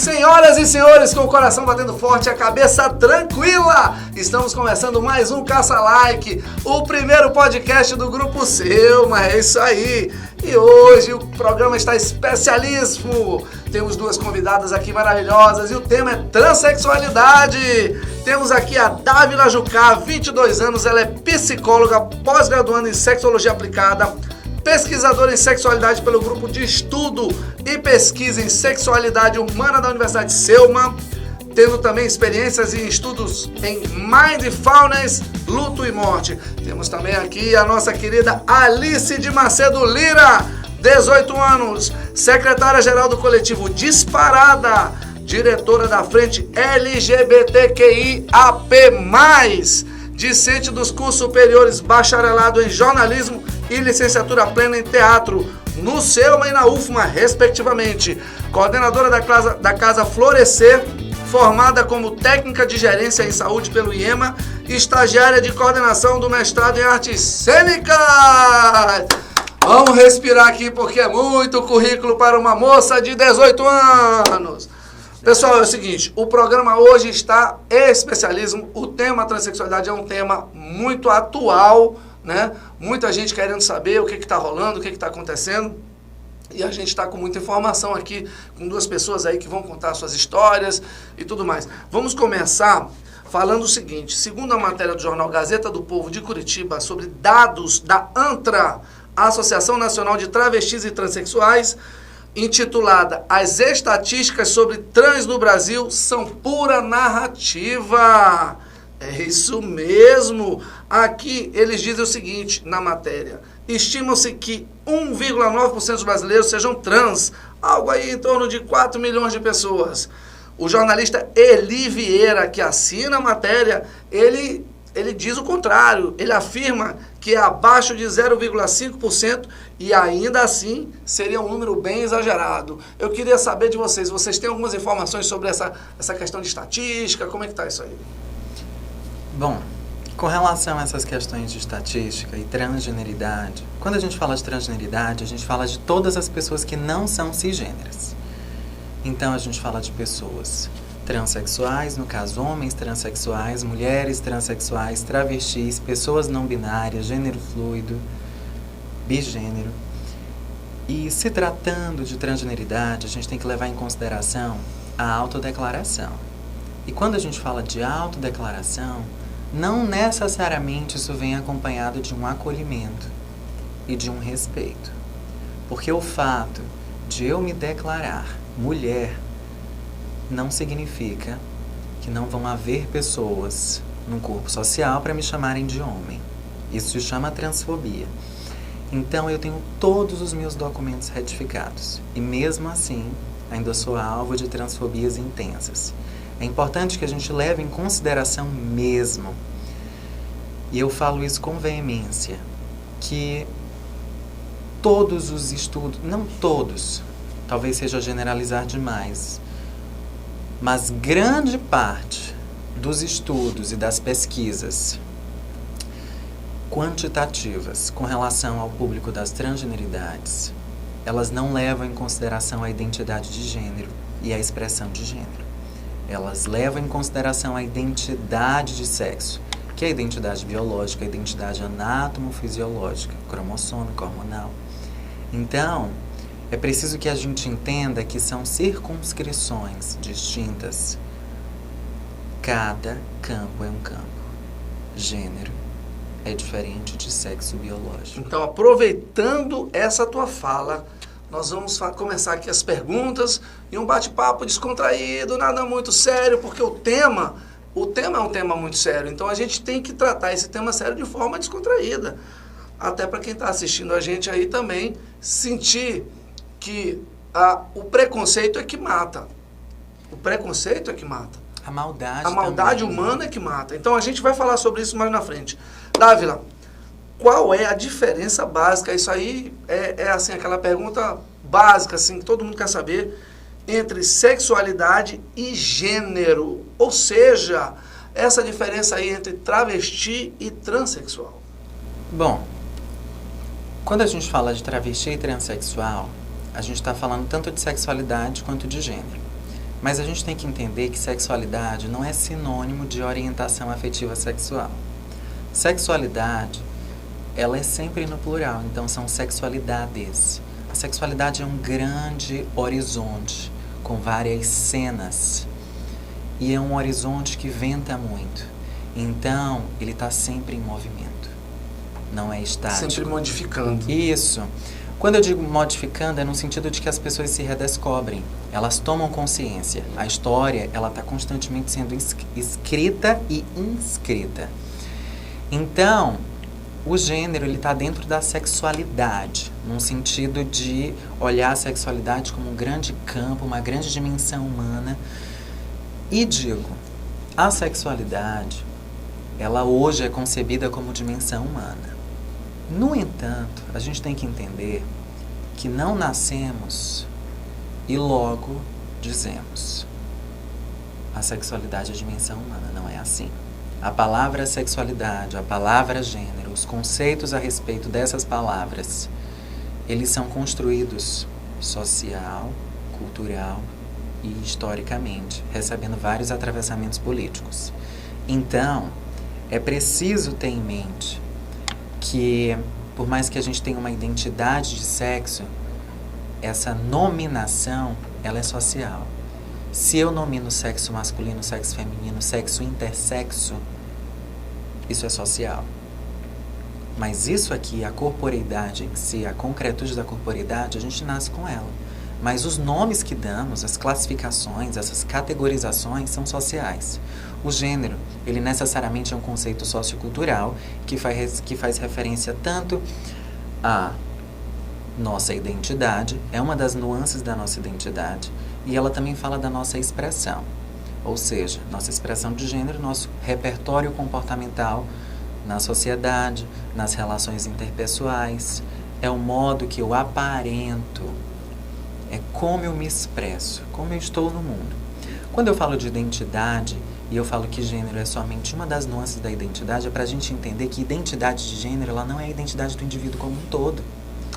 Senhoras e senhores, com o coração batendo forte, a cabeça tranquila, estamos começando mais um Caça-Like, o primeiro podcast do Grupo Selma, é isso aí. E hoje o programa está especialíssimo. Temos duas convidadas aqui maravilhosas e o tema é transexualidade. Temos aqui a Dávila Jucá, 22 anos, ela é psicóloga, pós-graduanda em sexologia aplicada, pesquisadora em sexualidade pelo Grupo de Estudo e Pesquisa em Sexualidade Humana da Universidade Selma, tendo também experiências em estudos em Mindfulness, luto e morte. Temos também aqui a nossa querida Alice de Macedo Lira, 18 anos, secretária-geral do coletivo Disparada, diretora da frente LGBTQIAP+, discente dos cursos superiores bacharelado em jornalismo e licenciatura plena em teatro, no Selma e na UFMA, respectivamente. Coordenadora da Casa Florescer, formada como técnica de gerência em saúde pelo IEMA, estagiária de coordenação do mestrado em artes cênicas. Vamos respirar aqui porque é muito currículo para uma moça de 18 anos. Pessoal, é o seguinte, o programa hoje está especialismo, o tema transexualidade é um tema muito atual, né? Muita gente querendo saber o que está rolando, o que está acontecendo, e a gente está com muita informação aqui, com duas pessoas aí que vão contar suas histórias e tudo mais. Vamos começar falando o seguinte, segundo a matéria do jornal Gazeta do Povo de Curitiba, sobre dados da ANTRA, Associação Nacional de Travestis e Transsexuais, intitulada As Estatísticas sobre Trans no Brasil são pura narrativa. É isso mesmo. Aqui eles dizem o seguinte na matéria. Estima-se que 1,9% dos brasileiros sejam trans, algo aí em torno de 4 milhões de pessoas. O jornalista Eli Vieira, que assina a matéria, ele diz o contrário. Ele afirma que é abaixo de 0,5% e ainda assim seria um número bem exagerado. Eu queria saber de vocês, vocês têm algumas informações sobre essa questão de estatística? Como é que está isso aí? Bom, com relação a essas questões de estatística e transgeneridade, quando a gente fala de transgeneridade, a gente fala de todas as pessoas que não são cisgêneras. Então, a gente fala de pessoas transexuais, no caso, homens transexuais, mulheres transexuais, travestis, pessoas não binárias, gênero fluido, bigênero. E se tratando de transgeneridade, a gente tem que levar em consideração a autodeclaração. E quando a gente fala de autodeclaração, não necessariamente isso vem acompanhado de um acolhimento e de um respeito. Porque o fato de eu me declarar mulher não significa que não vão haver pessoas no corpo social para me chamarem de homem. Isso se chama transfobia. Então eu tenho todos os meus documentos retificados e mesmo assim ainda sou alvo de transfobias intensas. É importante que a gente leve em consideração mesmo, e eu falo isso com veemência, que todos os estudos, não todos, talvez seja generalizar demais, mas grande parte dos estudos e das pesquisas quantitativas com relação ao público das transgeneridades, elas não levam em consideração a identidade de gênero e a expressão de gênero. Elas levam em consideração a identidade de sexo, que é a identidade biológica, a identidade anátomo-fisiológica, cromossômica, hormonal. Então, é preciso que a gente entenda que são circunscrições distintas. Cada campo é um campo. Gênero é diferente de sexo biológico. Então, aproveitando essa tua fala, nós vamos começar aqui as perguntas e um bate-papo descontraído, nada muito sério, porque o tema é um tema muito sério. Então, a gente tem que tratar esse tema sério de forma descontraída. Até para quem está assistindo a gente aí também sentir que o preconceito é que mata. O preconceito é que mata. A maldade também, humana é que mata. Então, a gente vai falar sobre isso mais na frente. Dávila, qual é a diferença básica? Isso aí é assim, aquela pergunta básica, assim, que todo mundo quer saber, entre sexualidade e gênero. Ou seja, essa diferença aí entre travesti e transexual. Bom, quando a gente fala de travesti e transexual, a gente está falando tanto de sexualidade quanto de gênero. Mas a gente tem que entender que sexualidade não é sinônimo de orientação afetiva sexual. Sexualidade, ela é sempre no plural, então são sexualidades. A sexualidade é um grande horizonte, com várias cenas. E é um horizonte que venta muito. Então, ele está sempre em movimento. Não é estático. Sempre modificando. Isso. Quando eu digo modificando, é no sentido de que as pessoas se redescobrem. Elas tomam consciência. A história, ela está constantemente sendo escrita e inscrita. Então, o gênero, ele está dentro da sexualidade, num sentido de olhar a sexualidade como um grande campo, uma grande dimensão humana. E digo, a sexualidade, ela hoje é concebida como dimensão humana. No entanto, a gente tem que entender que não nascemos e logo dizemos: a sexualidade é dimensão humana. Não é assim. A palavra sexualidade, a palavra gênero, os conceitos a respeito dessas palavras, eles são construídos social, cultural e historicamente, recebendo vários atravessamentos políticos. Então, é preciso ter em mente que, por mais que a gente tenha uma identidade de sexo, essa nominação, ela é social. Se eu nomino sexo masculino, sexo feminino, sexo intersexo, isso é social. Mas isso aqui, a corporeidade em si, a concretude da corporeidade, a gente nasce com ela. Mas os nomes que damos, as classificações, essas categorizações são sociais. O gênero, ele necessariamente é um conceito sociocultural que faz referência tanto à nossa identidade, é uma das nuances da nossa identidade, e ela também fala da nossa expressão. Ou seja, nossa expressão de gênero, nosso repertório comportamental na sociedade, nas relações interpessoais, é o modo que eu aparento, é como eu me expresso, como eu estou no mundo. Quando eu falo de identidade, e eu falo que gênero é somente uma das nuances da identidade, é para a gente entender que identidade de gênero, ela não é a identidade do indivíduo como um todo.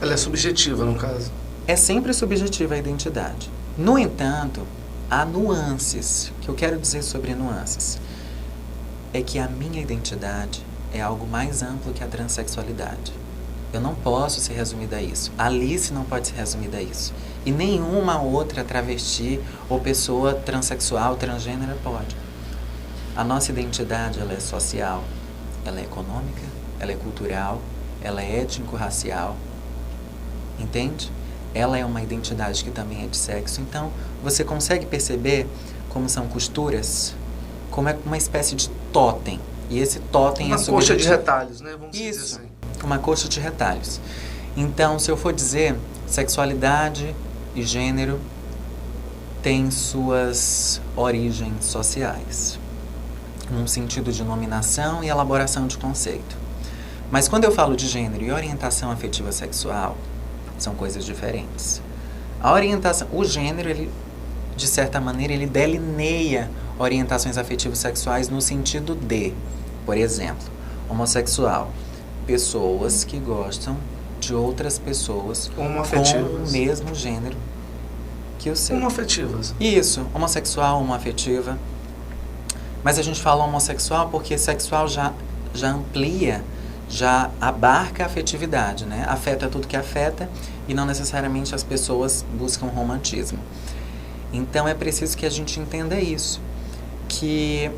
Ela é subjetiva, no caso. É sempre subjetiva a identidade. No entanto, há nuances. O que eu quero dizer sobre nuances é que a minha identidade é algo mais amplo que a transexualidade. Eu não posso ser resumida a isso. Alice não pode ser resumida a isso. E nenhuma outra travesti ou pessoa transexual, transgênera pode. A nossa identidade, ela é social, ela é econômica, ela é cultural, ela é étnico-racial. Entende? Ela é uma identidade que também é de sexo. Então, você consegue perceber como são costuras? Como é uma espécie de totem. E esse totem é subjetivo. Uma coxa de retalhos, né? Vamos Isso, dizer assim. Uma coxa de retalhos. Então, se eu for dizer, sexualidade e gênero têm suas origens sociais, num sentido de nominação e elaboração de conceito. Mas quando eu falo de gênero e orientação afetiva sexual, são coisas diferentes. A orientação, o gênero, ele, de certa maneira, ele delineia orientações afetivas sexuais no sentido de, por exemplo, homossexual, pessoas que gostam de outras pessoas com o mesmo gênero que o seu. Homoafetivas. Isso, homossexual, homoafetiva. Mas a gente fala homossexual porque sexual já amplia, já abarca a afetividade, né? Afeto é tudo que afeta e não necessariamente as pessoas buscam romantismo. Então é preciso que a gente entenda isso, que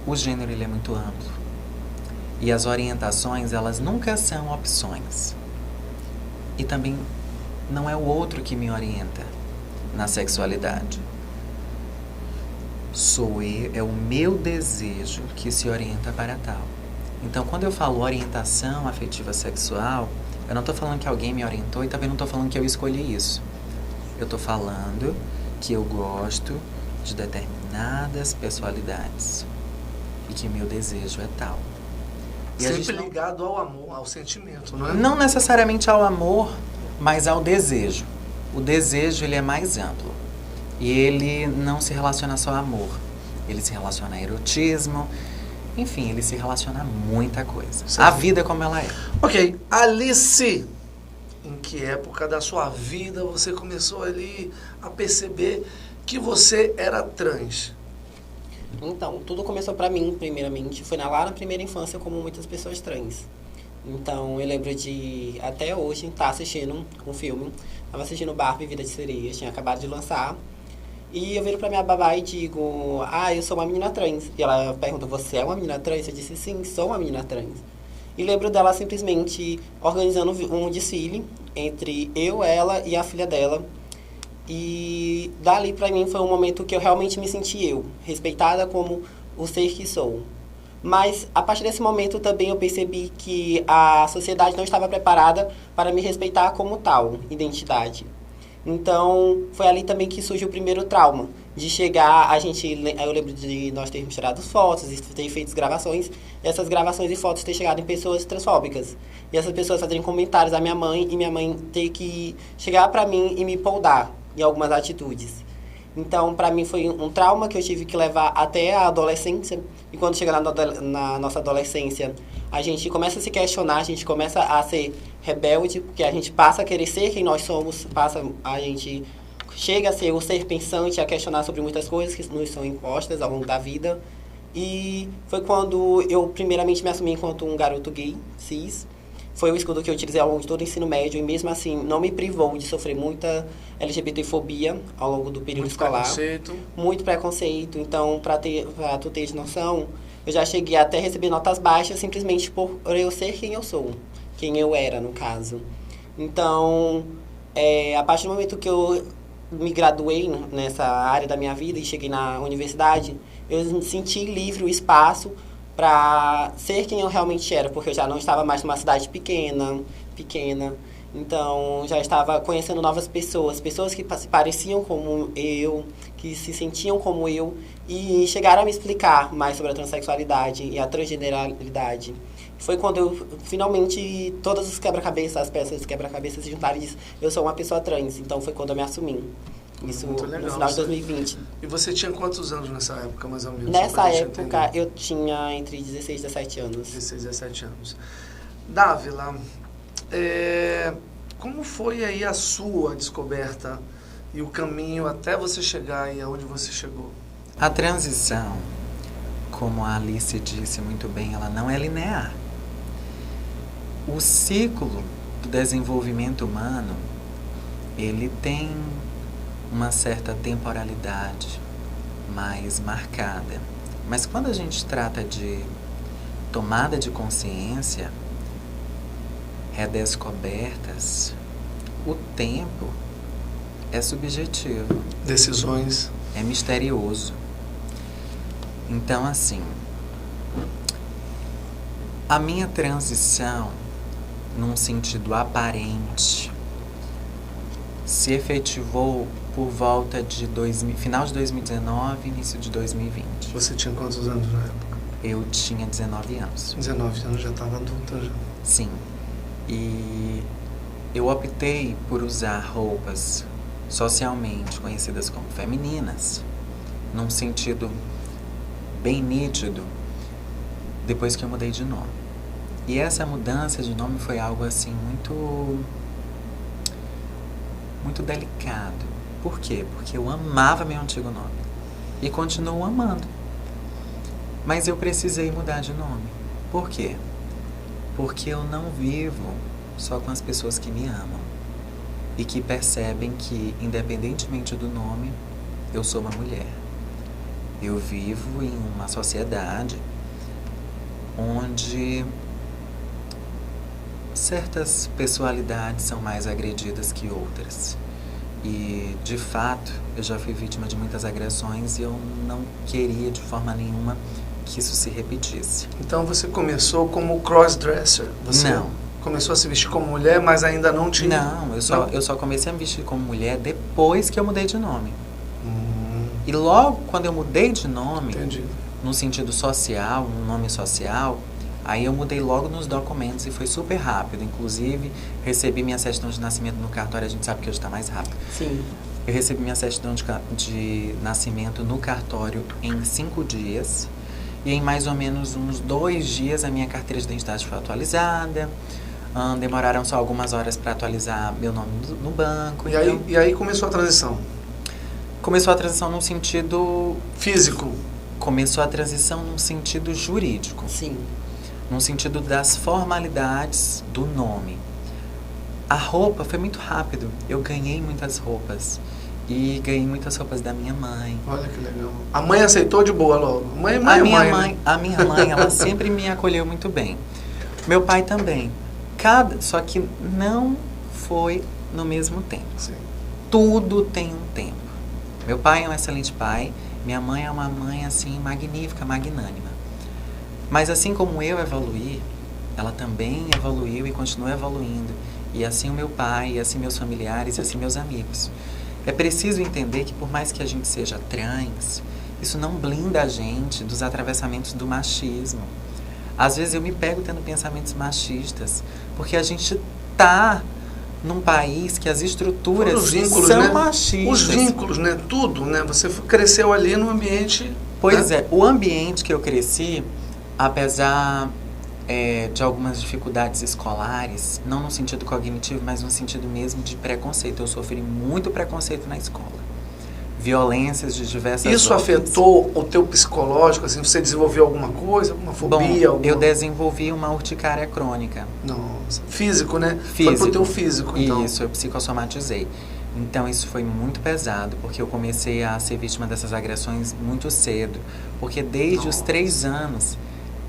o gênero ele é muito amplo e as orientações elas nunca são opções. E também não é o outro que me orienta na sexualidade. É o meu desejo que se orienta para tal. Então, quando eu falo orientação afetiva sexual, eu não estou falando que alguém me orientou e também não estou falando que eu escolhi isso. Eu estou falando que eu gosto de determinadas pessoalidades e que meu desejo é tal. E sempre ligado ao amor, ao sentimento, não é? Não necessariamente ao amor, mas ao desejo. O desejo ele é mais amplo. E ele não se relaciona só a amor. Ele se relaciona a erotismo. Enfim, ele se relaciona a muita coisa. Certo. A vida como ela é. Ok. Alice, em que época da sua vida você começou ali a perceber que você era trans? Então, tudo começou pra mim, primeiramente. Foi lá na primeira infância, como muitas pessoas trans. Então, eu lembro de, até hoje, estar assistindo um filme. Estava assistindo Barbie, Vida de Sereia, tinha acabado de lançar. E eu viro pra minha babá e digo, eu sou uma menina trans. E ela pergunta, você é uma menina trans? Eu disse, sim, sou uma menina trans. E lembro dela simplesmente organizando um desfile entre eu, ela e a filha dela. E dali pra mim foi um momento que eu realmente me senti eu, respeitada como o ser que sou. Mas a partir desse momento também eu percebi que a sociedade não estava preparada para me respeitar como tal, identidade. Então foi ali também que surgiu o primeiro trauma, de chegar, eu lembro de nós termos tirado fotos, e ter feito gravações, e essas gravações e fotos ter chegado em pessoas transfóbicas. E essas pessoas fazerem comentários à minha mãe, e minha mãe ter que chegar pra mim e me poldar em algumas atitudes. Então, pra mim foi um trauma que eu tive que levar até a adolescência. E quando chega na nossa adolescência, a gente começa a se questionar, a gente começa a ser rebelde, porque a gente passa a querer ser quem nós somos, a gente chega a ser o ser pensante, a questionar sobre muitas coisas que nos são impostas ao longo da vida. E foi quando eu primeiramente me assumi enquanto um garoto gay, cis. Foi o escudo que eu utilizei ao longo de todo o ensino médio e mesmo assim não me privou de sofrer muita LGBTfobia ao longo do período escolar. Muito preconceito. Então, para tu ter noção, eu já cheguei até a receber notas baixas simplesmente por eu ser quem eu sou. Quem eu era, no caso. Então, a partir do momento que eu me graduei nessa área da minha vida e cheguei na universidade, eu me senti livre, o espaço para ser quem eu realmente era, porque eu já não estava mais numa cidade pequena, então já estava conhecendo novas pessoas que se pareciam como eu, que se sentiam como eu, e chegaram a me explicar mais sobre a transexualidade e a transgeneralidade. Foi quando eu, finalmente, todos os quebra-cabeças, as peças de quebra-cabeça se juntaram e disse, eu sou uma pessoa trans, então foi quando eu me assumi. Isso no final de 2020. E você tinha quantos anos nessa época, mais ou menos? Nessa época, eu tinha entre 16 e 17 anos. 16 e 17 anos. Dávila, como foi aí a sua descoberta e o caminho até você chegar aí aonde você chegou? A transição, como a Alice disse muito bem, ela não é linear. O ciclo do desenvolvimento humano, ele tem uma certa temporalidade mais marcada. Mas quando a gente trata de tomada de consciência, redescobertas, o tempo é subjetivo. Decisões. É misterioso. Então, assim, a minha transição, num sentido aparente, se efetivou por volta de final de 2019, início de 2020. Você tinha quantos anos na época? Eu tinha 19 anos. 19 anos, já estava adulta já. Sim. E eu optei por usar roupas socialmente conhecidas como femininas, num sentido bem nítido, depois que eu mudei de nome. E essa mudança de nome foi algo assim muito delicado. Por quê? Porque eu amava meu antigo nome e continuo amando. Mas eu precisei mudar de nome. Por quê? Porque eu não vivo só com as pessoas que me amam e que percebem que, independentemente do nome, eu sou uma mulher. Eu vivo em uma sociedade onde certas personalidades são mais agredidas que outras. E, de fato, eu já fui vítima de muitas agressões e eu não queria, de forma nenhuma, que isso se repetisse. Então, você começou como crossdresser? Você não. Começou a se vestir como mulher, mas ainda não tinha... Não, eu só comecei a me vestir como mulher depois que eu mudei de nome. E logo quando eu mudei de nome, Entendi. no sentido social, no nome social, aí eu mudei logo nos documentos e foi super rápido. Inclusive, recebi minha certidão de nascimento no cartório, a gente sabe que hoje está mais rápido. Sim. Eu recebi minha certidão de nascimento no cartório em 5 dias. E em mais ou menos uns 2 dias a minha carteira de identidade foi atualizada. Demoraram só algumas horas para atualizar meu nome no banco. E aí começou a transição? Começou a transição num sentido... Físico. Começou a transição num sentido jurídico. Sim. Num sentido das formalidades do nome. A roupa foi muito rápido. Eu ganhei muitas roupas. E ganhei muitas roupas da minha mãe. Olha que legal. A mãe aceitou de boa logo. Mãe, né? A minha mãe, ela sempre me acolheu muito bem. Meu pai também. Só que não foi no mesmo tempo. Sim. Tudo tem um tempo. Meu pai é um excelente pai. Minha mãe é uma mãe, assim, magnífica, magnânima. Mas assim como eu evoluí, ela também evoluiu e continua evoluindo. E assim o meu pai, e assim meus familiares, e assim meus amigos. É preciso entender que por mais que a gente seja trans, isso não blinda a gente dos atravessamentos do machismo. Às vezes eu me pego tendo pensamentos machistas, porque a gente tá num país que as estruturas vínculos, são né? machistas. Os vínculos, né? Tudo, né? Você cresceu ali num ambiente... Pois né? é, o ambiente que eu cresci, apesar de algumas dificuldades escolares, não no sentido cognitivo, mas no sentido mesmo de preconceito. Eu sofri muito preconceito na escola. Violências de diversas Isso ordens. afetou o teu psicológico? Assim, você desenvolveu alguma coisa? Alguma fobia? Bom, eu desenvolvi uma urticária crônica. Nossa. Físico, né? Físico. Foi pro teu físico, então. Isso, eu psicossomatizei. Então isso foi muito pesado, porque eu comecei a ser vítima dessas agressões muito cedo. Porque desde os 3 anos,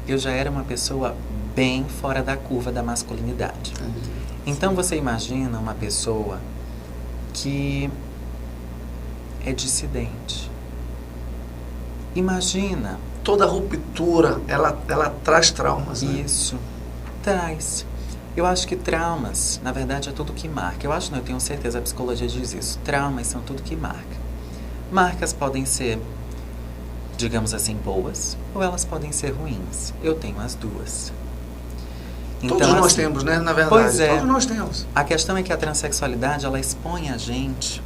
eu já era uma pessoa bem fora da curva da masculinidade. Então você imagina uma pessoa que é dissidente. Imagina. Toda ruptura, ela traz traumas, né? Isso, traz. Eu acho que traumas, na verdade, é tudo que marca. Eu acho, não, eu tenho certeza, a psicologia diz isso. Traumas são tudo que marca. Marcas podem ser, digamos assim, boas, ou elas podem ser ruins. Eu tenho as duas. Então, todos nós assim, temos, né? Na verdade, pois é. Todos nós temos. A questão é que a transexualidade, ela expõe a gente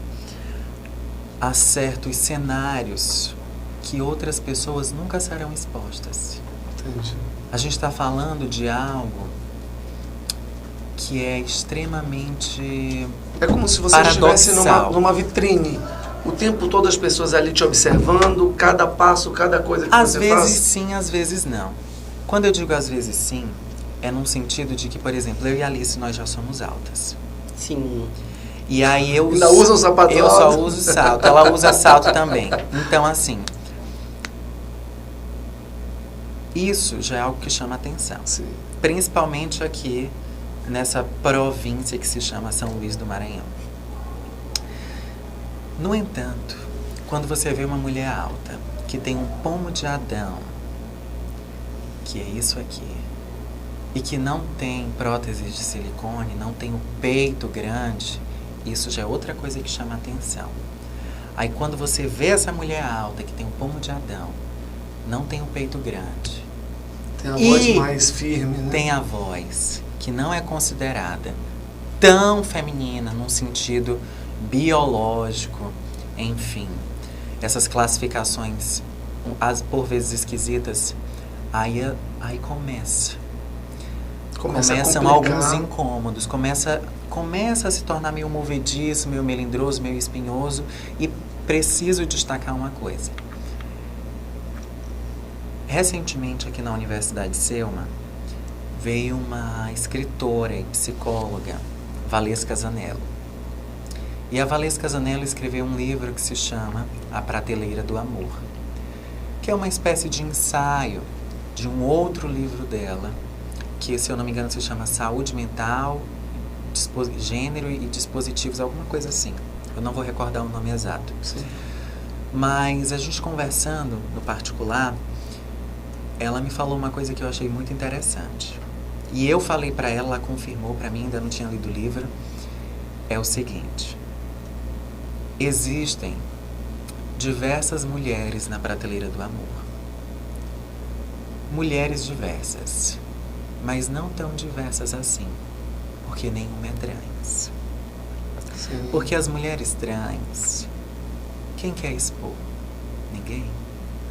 a certos cenários que outras pessoas nunca serão expostas. Entendi. A gente está falando de algo que é extremamente É como se você estivesse numa vitrine. O tempo todo as pessoas ali te observando, cada passo, cada coisa que às você vezes faz. sim, às vezes não. Quando eu digo às vezes sim, é num sentido de que, por exemplo, eu e a Alice, nós já somos altas. Sim. E aí eu... Ainda usa um sapato Eu alto? só uso salto, ela usa salto também. Então, assim, isso já é algo que chama atenção. Sim. Principalmente aqui nessa província que se chama São Luís do Maranhão. No entanto, quando você vê uma mulher alta, que tem um pomo de Adão, que é isso aqui, e que não tem prótese de silicone, não tem o peito grande, isso já é outra coisa que chama atenção. Aí quando você vê essa mulher alta, que tem um pomo de Adão, não tem o peito grande, Tem a voz mais firme, né? tem a voz que não é considerada tão feminina num sentido biológico, enfim, essas classificações por vezes esquisitas, aí começam alguns incômodos, começa a se tornar meio movediço, meio melindroso, meio espinhoso, e preciso destacar uma coisa. Recentemente, aqui na Universidade Selma, veio uma escritora e psicóloga, Valesca Zanello. E a Valesca Zanello escreveu um livro que se chama A Prateleira do Amor, que é uma espécie de ensaio de um outro livro dela, que, se eu não me engano, se chama Saúde Mental, Gênero e Dispositivos, alguma coisa assim. Eu não vou recordar o nome exato. Sim. Mas a gente conversando no particular, ela me falou uma coisa que eu achei muito interessante. E eu falei para ela, ela confirmou para mim, ainda não tinha lido o livro, é o seguinte: existem diversas mulheres na prateleira do amor. Mulheres diversas, mas não tão diversas assim, porque nenhuma é trans. Sim. Porque as mulheres trans, quem quer expor? Ninguém.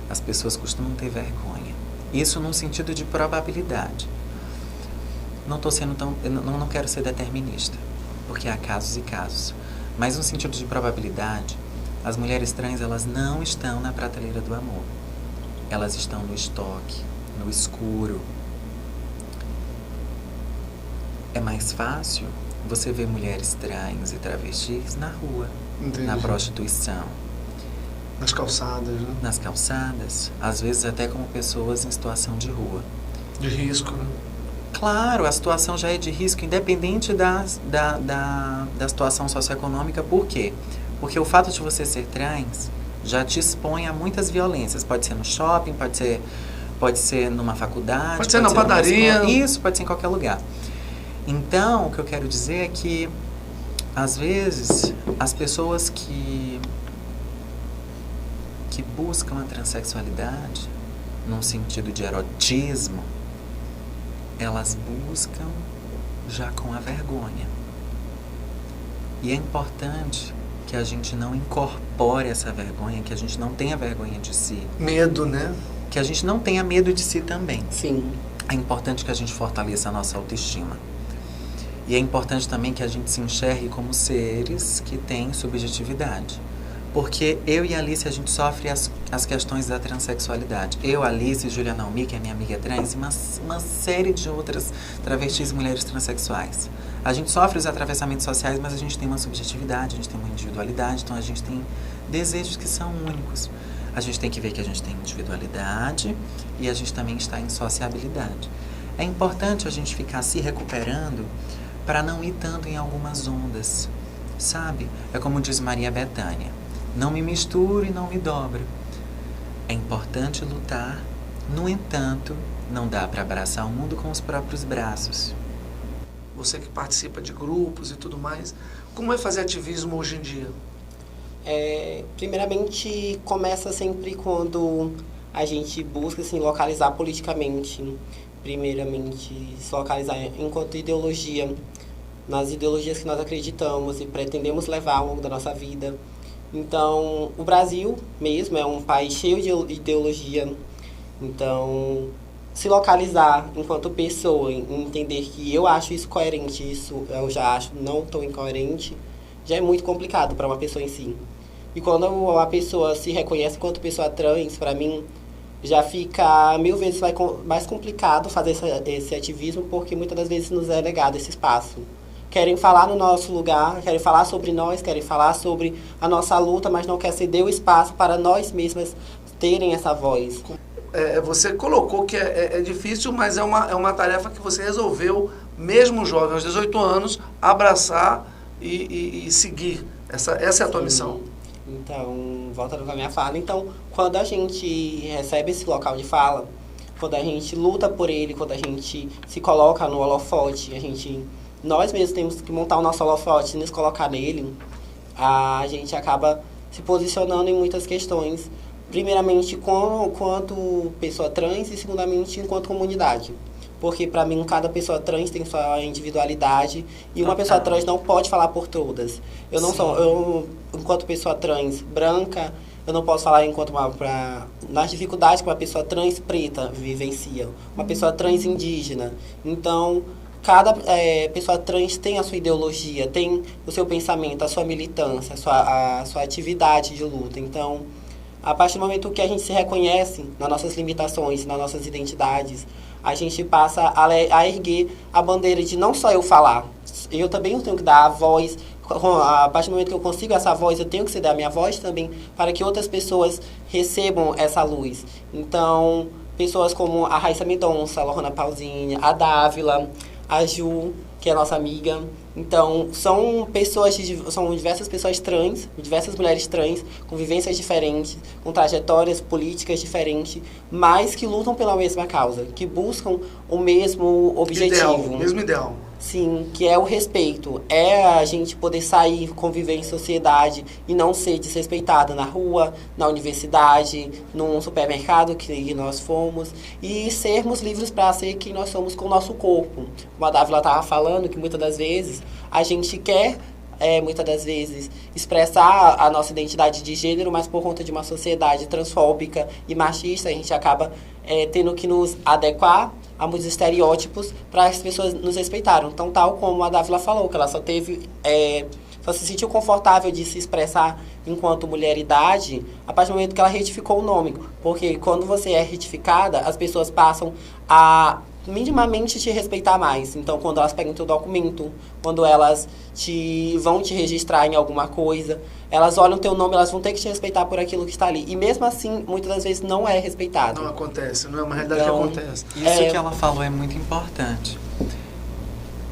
As pessoas costumam ter vergonha. Isso num sentido de probabilidade. Não tô sendo tão, eu não quero ser determinista, porque há casos e casos. Mas no sentido de probabilidade, As mulheres trans, elas não estão na prateleira do amor. Elas estão no estoque, no escuro. É mais fácil você ver mulheres trans e travestis na rua, Entendi. na prostituição, Nas calçadas, né? nas calçadas, às vezes até como pessoas em situação de rua. De risco, né? Claro, a situação já é de risco, independente da situação socioeconômica. Por quê? Porque o fato de você ser trans já te expõe a muitas violências. Pode ser no shopping, pode ser numa faculdade. Pode ser na padaria. Isso, pode ser em qualquer lugar. Então, o que eu quero dizer é que, às vezes, as pessoas que buscam a transexualidade, num sentido de erotismo, elas buscam já com a vergonha. E é importante que a gente não incorpore essa vergonha, que a gente não tenha vergonha de si. Medo, né? Que a gente não tenha medo de si também. Sim. É importante que a gente fortaleça a nossa autoestima. E é importante também que a gente se enxergue como seres que têm subjetividade. Porque eu e a Alice, a gente sofre as questões da transexualidade. Eu, Alice, Julia Naomi, que é minha amiga trans, e uma série de outras travestis e mulheres transexuais. A gente sofre os atravessamentos sociais, mas a gente tem uma subjetividade, a gente tem uma individualidade, então a gente tem desejos que são únicos. A gente tem que ver que a gente tem individualidade e a gente também está em sociabilidade. É importante a gente ficar se recuperando para não ir tanto em algumas ondas, sabe? É como diz Maria Bethânia, não me misturo e não me dobro. É importante lutar, no entanto, não dá para abraçar o mundo com os próprios braços. Você que participa de grupos e tudo mais, como é fazer ativismo hoje em dia? Primeiramente, começa sempre quando a gente busca assim, localizar politicamente. Primeiramente, se localizar enquanto ideologia, nas ideologias que nós acreditamos e pretendemos levar ao longo da nossa vida. Então, o Brasil mesmo é um país cheio de ideologia. Então, se localizar enquanto pessoa, entender que eu acho isso coerente, isso eu já acho não tão incoerente, já é muito complicado para uma pessoa em si. E quando a pessoa se reconhece enquanto pessoa trans, para mim, já fica 1000 vezes mais complicado fazer esse ativismo, porque muitas das vezes nos é negado esse espaço. Querem falar no nosso lugar, querem falar sobre nós, querem falar sobre a nossa luta, mas não quer ceder o espaço para nós mesmas terem essa voz. Você colocou que é difícil, mas é uma tarefa que você resolveu, mesmo jovem, aos 18 anos, abraçar e seguir. Essa é a tua missão. Então, voltando com a minha fala, então, quando a gente recebe esse local de fala, quando a gente luta por ele, quando a gente se coloca no holofote, nós mesmos temos que montar o nosso holofote e nos colocar nele, a gente acaba se posicionando em muitas questões, primeiramente enquanto pessoa trans e segundamente enquanto comunidade. Porque para mim cada pessoa trans tem sua individualidade e uma pessoa trans não pode falar por todas. Eu enquanto pessoa trans branca, eu não posso falar nas dificuldades que uma pessoa trans preta vivencia, uma pessoa trans indígena. Então, cada pessoa trans tem a sua ideologia, tem o seu pensamento, a sua militância, a sua atividade de luta. Então, a partir do momento que a gente se reconhece nas nossas limitações, nas nossas identidades, a gente passa a erguer a bandeira de não só eu falar, eu também tenho que dar a voz. A partir do momento que eu consigo essa voz, eu tenho que ceder a minha voz também para que outras pessoas recebam essa luz. Então, pessoas como a Raíssa Mendonça, a Lohana Pausini, a Dávila, a Ju, que é nossa amiga. Então, são diversas pessoas trans, diversas mulheres trans, com vivências diferentes, com trajetórias políticas diferentes, mas que lutam pela mesma causa, que buscam o mesmo objetivo. O mesmo ideal. Sim, que é o respeito. É a gente poder sair, conviver em sociedade e não ser desrespeitada na rua, na universidade, num supermercado que nós fomos. E sermos livres para ser quem nós somos com o nosso corpo. Como a Dávila estava falando, que muitas das vezes a gente quer, muitas das vezes, expressar a nossa identidade de gênero, mas por conta de uma sociedade transfóbica e machista, a gente acaba tendo que nos adequar a muitos estereótipos para as pessoas nos respeitarem. Então, tal como a Dávila falou, que ela só teve só se sentiu confortável de se expressar enquanto mulheridade a partir do momento que ela retificou o nome. Porque quando você é retificada, as pessoas passam a minimamente te respeitar mais. Então, quando elas pegam teu documento, quando elas vão te registrar em alguma coisa, elas olham teu nome, elas vão ter que te respeitar por aquilo que está ali. E mesmo assim, muitas das vezes não é respeitado. Não acontece, não é uma realidade Então, que acontece. Isso que ela falou é muito importante.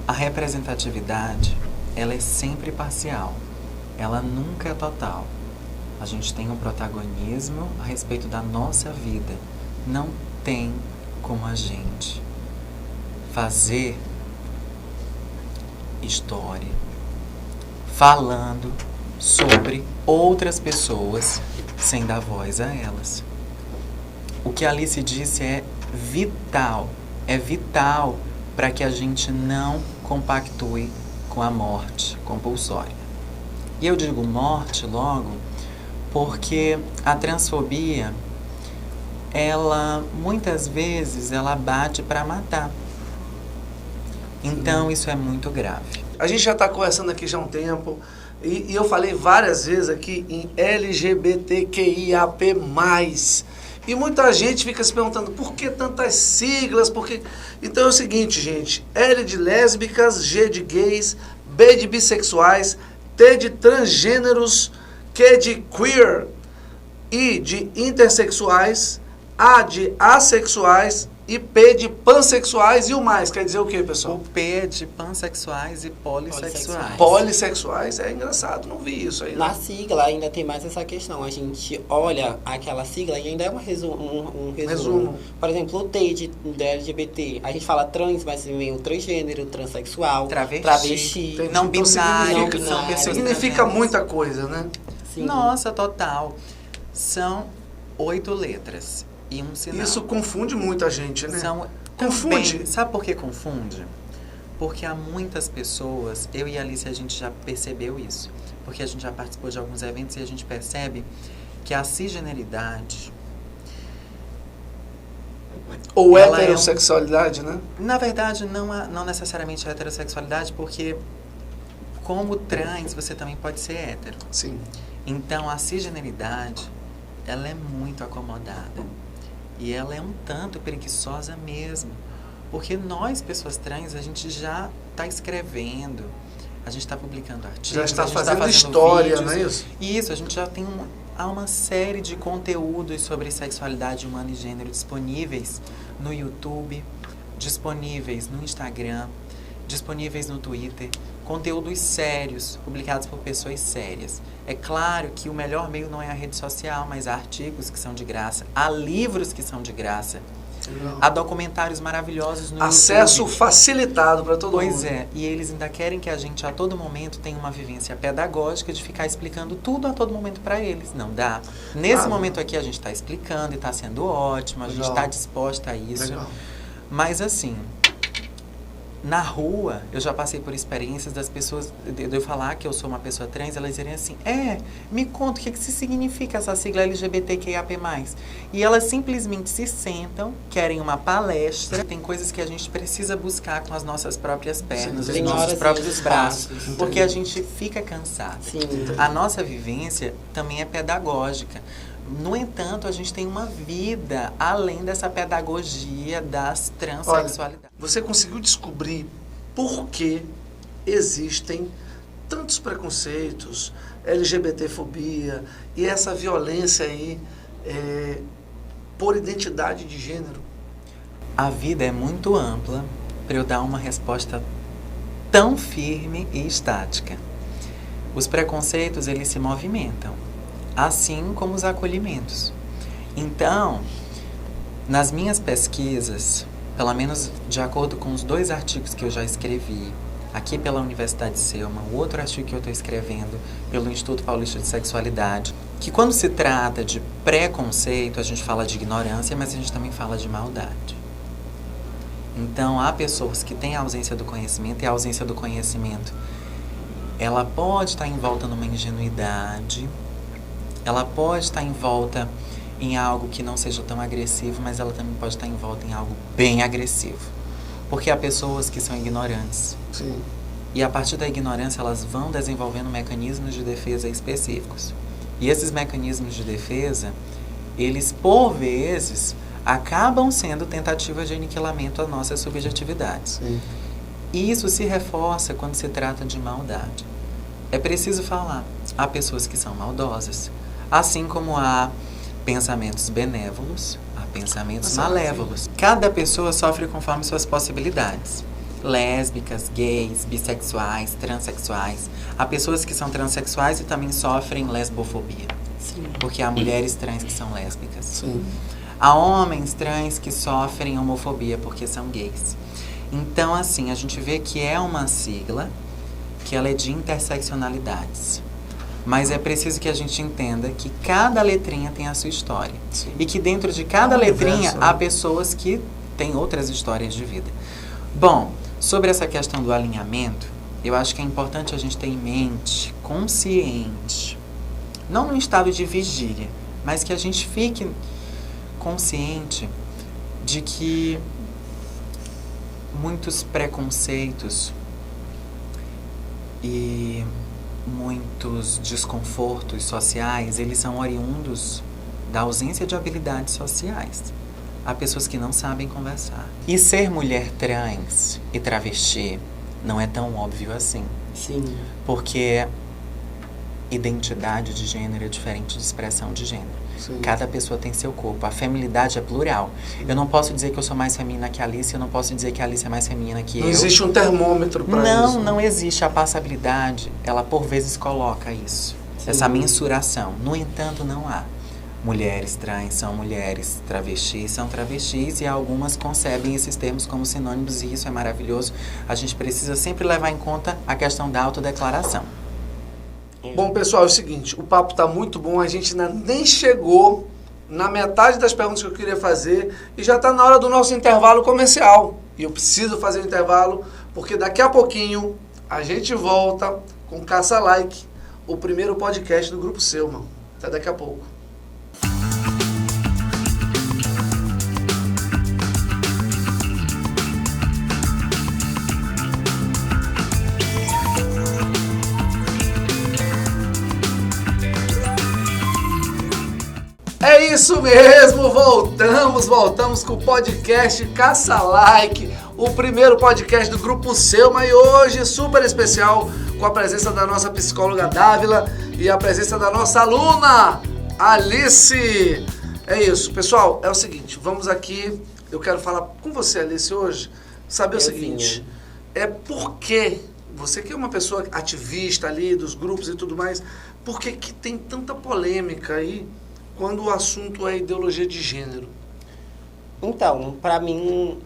A representatividade, ela é sempre parcial. Ela nunca é total. A gente tem um protagonismo a respeito da nossa vida. Não tem como a gente fazer história falando sobre outras pessoas sem dar voz a elas. O que a Alice disse é vital para que a gente não compactue com a morte compulsória. E eu digo morte logo porque a transfobia, ela muitas vezes ela bate para matar. Então isso é muito grave. A gente já está conversando aqui já há um tempo e eu falei várias vezes aqui em LGBTQIAP+. E muita gente fica se perguntando por que tantas siglas, por que... Então é o seguinte, gente, L de lésbicas, G de gays, B de bissexuais, T de transgêneros, Q de queer, I de intersexuais, A de assexuais e P de pansexuais e o mais. Quer dizer o que, pessoal? O P é de pansexuais e polissexuais. Polissexuais, é engraçado, não vi isso aí. Na sigla ainda tem mais essa questão. A gente olha aquela sigla e ainda é um resumo. Por exemplo, o T de LGBT, a gente fala trans, mas vem o transgênero, transexual, travesti. Não binário, significa, são pessoas significa muita coisa, né? Sim. Nossa, total. São 8 letras e um sinal. Isso confunde muita gente, né? Confunde. Confunde. Sabe por que confunde? Porque há muitas pessoas, eu e a Alice, a gente já percebeu isso. Porque a gente já participou de alguns eventos e a gente percebe que a cisgeneridade... Ou heterossexualidade, né? Na verdade, não necessariamente a heterossexualidade, porque como trans, você também pode ser hétero. Sim. Então, a cisgeneridade, ela é muito acomodada. E ela é um tanto preguiçosa mesmo. Porque nós, pessoas trans, a gente já está escrevendo, a gente está publicando artigos, Já está a gente fazendo tá história, vídeos. não é isso? Isso, a gente já tem há uma série de conteúdos sobre sexualidade humana e gênero disponíveis no YouTube, disponíveis no Instagram, disponíveis no Twitter, conteúdos sérios, publicados por pessoas sérias. É claro que o melhor meio não é a rede social, mas há artigos que são de graça, há livros que são de graça, há documentários maravilhosos no Acesso YouTube. facilitado para todo mundo. Pois é, e eles ainda querem que a gente a todo momento tenha uma vivência pedagógica de ficar explicando tudo a todo momento para eles. Não dá. Nesse momento aqui a gente está explicando e está sendo ótimo, a gente está disposta a isso. Legal. Mas assim, na rua, eu já passei por experiências das pessoas, de eu falar que eu sou uma pessoa trans, elas dizerem assim, me conta o que significa essa sigla LGBTQIAP+. E elas simplesmente se sentam, querem uma palestra, tem coisas que a gente precisa buscar com as nossas próprias pernas, os nossos próprios braços, porque a gente fica cansado. Sim. A nossa vivência também é pedagógica. No entanto, a gente tem uma vida além dessa pedagogia das transexualidades. Você conseguiu descobrir por que existem tantos preconceitos, LGBTfobia e essa violência aí por identidade de gênero? A vida é muito ampla para eu dar uma resposta tão firme e estática. Os preconceitos, eles se movimentam, assim como os acolhimentos. Então, nas minhas pesquisas, pelo menos de acordo com os 2 artigos que eu já escrevi, aqui pela Universidade de Selma, o outro artigo que eu estou escrevendo pelo Instituto Paulista de Sexualidade, que quando se trata de preconceito, a gente fala de ignorância, mas a gente também fala de maldade. Então, há pessoas que têm a ausência do conhecimento, e a ausência do conhecimento, ela pode estar envolta numa ingenuidade, ela pode estar envolta em algo que não seja tão agressivo, mas ela também pode estar envolta em algo bem agressivo. Porque há pessoas que são ignorantes. Sim. E a partir da ignorância, elas vão desenvolvendo mecanismos de defesa específicos. E esses mecanismos de defesa, eles, por vezes, acabam sendo tentativas de aniquilamento às nossas subjetividades. Sim. E isso se reforça quando se trata de maldade. É preciso falar, há pessoas que são maldosas, assim como há pensamentos benévolos, há pensamentos malévolos. Cada pessoa sofre conforme suas possibilidades. Lésbicas, gays, bissexuais, transexuais. Há pessoas que são transexuais e também sofrem lesbofobia. Sim. Porque há mulheres trans que são lésbicas. Sim. Há homens trans que sofrem homofobia porque são gays. Então, assim, a gente vê que é uma sigla, que ela é de interseccionalidades. Mas é preciso que a gente entenda que cada letrinha tem a sua história. Sim. E que dentro de cada letrinha há pessoas que têm outras histórias de vida. Bom, sobre essa questão do alinhamento, eu acho que é importante a gente ter em mente, consciente, não num estado de vigília, mas que a gente fique consciente de que muitos preconceitos e muitos desconfortos sociais, eles são oriundos da ausência de habilidades sociais. Há pessoas que não sabem conversar. E ser mulher trans e travesti não é tão óbvio assim. Sim. Porque identidade de gênero é diferente de expressão de gênero. Sim. Cada pessoa tem seu corpo. A feminilidade é plural. Eu não posso dizer que eu sou mais feminina que a Alice, eu não posso dizer que a Alice é mais feminina que eu. Não existe um termômetro para isso. Não existe. A passabilidade, ela por vezes coloca isso. Sim. Essa mensuração. No entanto, não há. Mulheres trans são mulheres, travestis são travestis e algumas concebem esses termos como sinônimos e isso é maravilhoso. A gente precisa sempre levar em conta a questão da autodeclaração. Bom, pessoal, é o seguinte, o papo tá muito bom, a gente ainda nem chegou na metade das perguntas que eu queria fazer e já tá na hora do nosso intervalo comercial. E eu preciso fazer o intervalo porque daqui a pouquinho a gente volta com Caça Like, o primeiro podcast do Grupo Selma. Até daqui a pouco. É isso mesmo, voltamos com o podcast Caça Like, o primeiro podcast do Grupo Selma e hoje super especial com a presença da nossa psicóloga Dávila e a presença da nossa aluna Alice. É isso, pessoal, é o seguinte, vamos aqui, eu quero falar com você, Alice, hoje, saber o seguinte, é por que você que é uma pessoa ativista ali dos grupos e tudo mais, por que que tem tanta polêmica aí quando o assunto é ideologia de gênero? Então, para mim,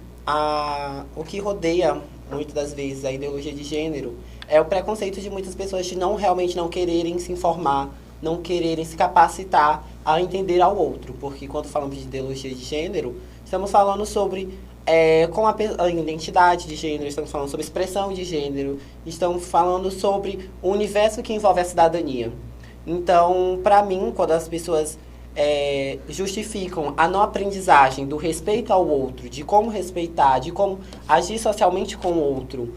o que rodeia muitas das vezes a ideologia de gênero é o preconceito de muitas pessoas de realmente não quererem se informar, não quererem se capacitar a entender ao outro. Porque quando falamos de ideologia de gênero, estamos falando sobre como a identidade de gênero, estamos falando sobre expressão de gênero, estamos falando sobre o universo que envolve a cidadania. Então, para mim, quando as pessoas justificam a não aprendizagem do respeito ao outro, de como respeitar, de como agir socialmente com o outro,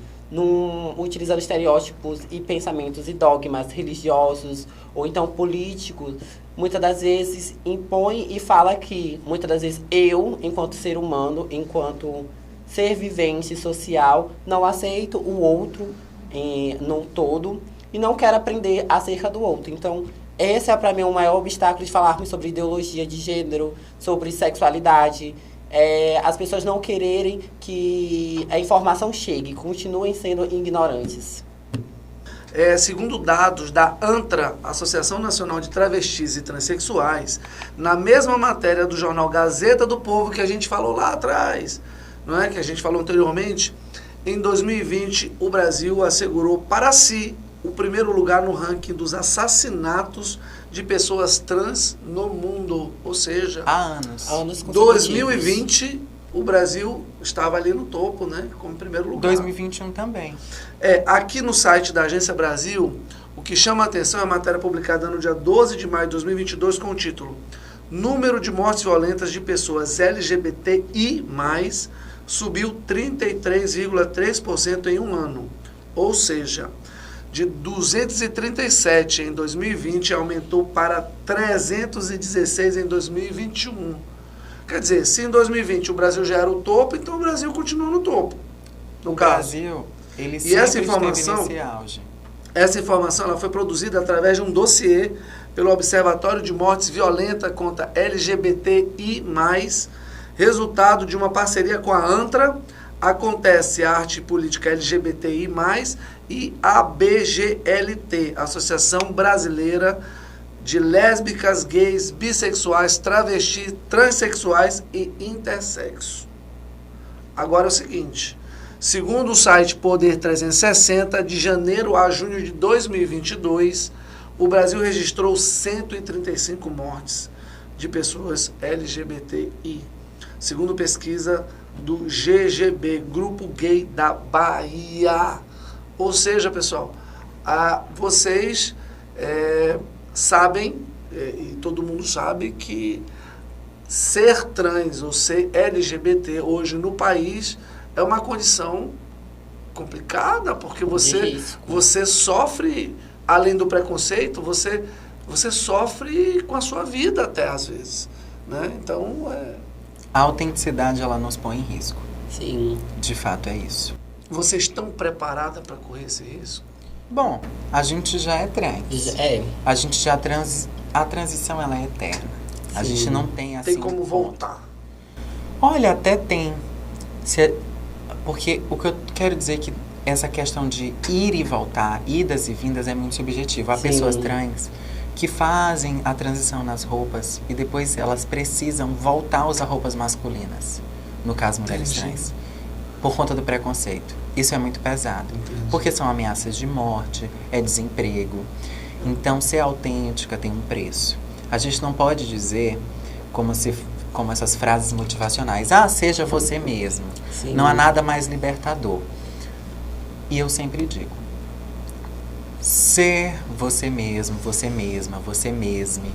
utilizando estereótipos e pensamentos e dogmas religiosos ou então políticos, muitas das vezes impõe e fala que, muitas das vezes, eu, enquanto ser humano, enquanto ser vivente social, não aceito o outro no todo e não quero aprender acerca do outro. Então, esse é, para mim, o maior obstáculo de falarmos sobre ideologia de gênero, sobre sexualidade. As pessoas não quererem que a informação chegue, continuem sendo ignorantes. Segundo dados da ANTRA, Associação Nacional de Travestis e Transsexuais, na mesma matéria do jornal Gazeta do Povo que a gente falou lá atrás, não é? Que a gente falou anteriormente, em 2020 o Brasil assegurou para si o primeiro lugar no ranking dos assassinatos de pessoas trans no mundo. Ou seja, Há anos. 2020 o Brasil estava ali no topo, né? Como primeiro lugar. 2021 também. Aqui no site da Agência Brasil, o que chama a atenção é a matéria publicada no dia 12 de maio de 2022 com o título Número de mortes violentas de pessoas LGBTI+, subiu 33,3% em um ano. Ou seja, de 237 em 2020 aumentou para 316 em 2021. Quer dizer, se em 2020 o Brasil já era o topo, então o Brasil continua no topo. No O caso. Brasil, ele E sempre essa informação- esteve nesse auge. Essa informação ela foi produzida através de um dossiê pelo Observatório de Mortes Violentas contra LGBTI+, resultado de uma parceria com a ANTRA, Acontece Arte e Política LGBTI+, e a ABGLT, Associação Brasileira de Lésbicas, Gays, Bissexuais, Travestis, Transsexuais e Intersexo. Agora é o seguinte, segundo o site Poder 360, de janeiro a junho de 2022, o Brasil registrou 135 mortes de pessoas LGBTI, segundo pesquisa do GGB, Grupo Gay da Bahia. Ou seja, pessoal, vocês sabem, e todo mundo sabe, que ser trans ou ser LGBT hoje no país é uma condição complicada, porque você sofre, além do preconceito, você sofre com a sua vida até às vezes, né? Então, A autenticidade, ela nos põe em risco. Sim. De fato, é isso. vocês estão preparadas para correr esse risco? Bom, a gente já é trans. A gente já a transição, ela é eterna. A Sim. gente não tem assim... Tem como voltar? Olha, até tem. Porque o que eu quero dizer é que essa questão de ir e voltar, idas e vindas, é muito subjetivo. Há Sim. pessoas trans que fazem a transição nas roupas e depois elas precisam voltar a usar roupas masculinas. No caso, mulheres Entendi. trans. Por conta do preconceito. Isso é muito pesado. Entendi. Porque são ameaças de morte, é desemprego. Então, ser autêntica tem um preço. A gente não pode dizer como essas frases motivacionais. Seja você mesmo. Sim. Não há nada mais libertador. E eu sempre digo, ser você mesmo, você mesma, você mesme,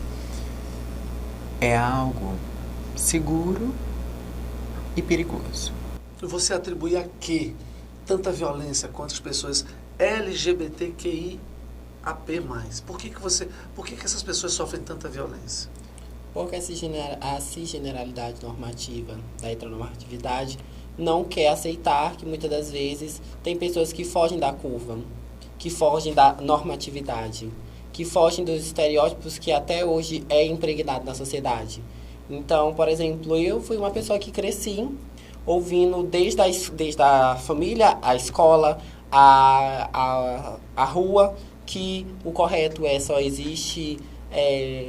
é algo seguro e perigoso. Você atribui a quê tanta violência contra as pessoas LGBTQIAP+. Por que essas pessoas sofrem tanta violência? Porque a cisgeneralidade normativa da heteronormatividade não quer aceitar que muitas das vezes tem pessoas que fogem da curva, que fogem da normatividade, que fogem dos estereótipos que até hoje é impregnado na sociedade. Então, por exemplo, eu fui uma pessoa que cresci ouvindo desde a família, a escola, a rua, que o correto só existe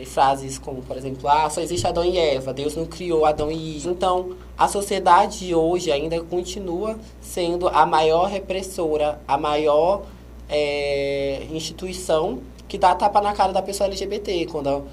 frases como, por exemplo, só existe Adão e Eva, Deus não criou Adão e Eva. Então, a sociedade hoje ainda continua sendo a maior repressora, a maior instituição que dá tapa na cara da pessoa LGBT. Quando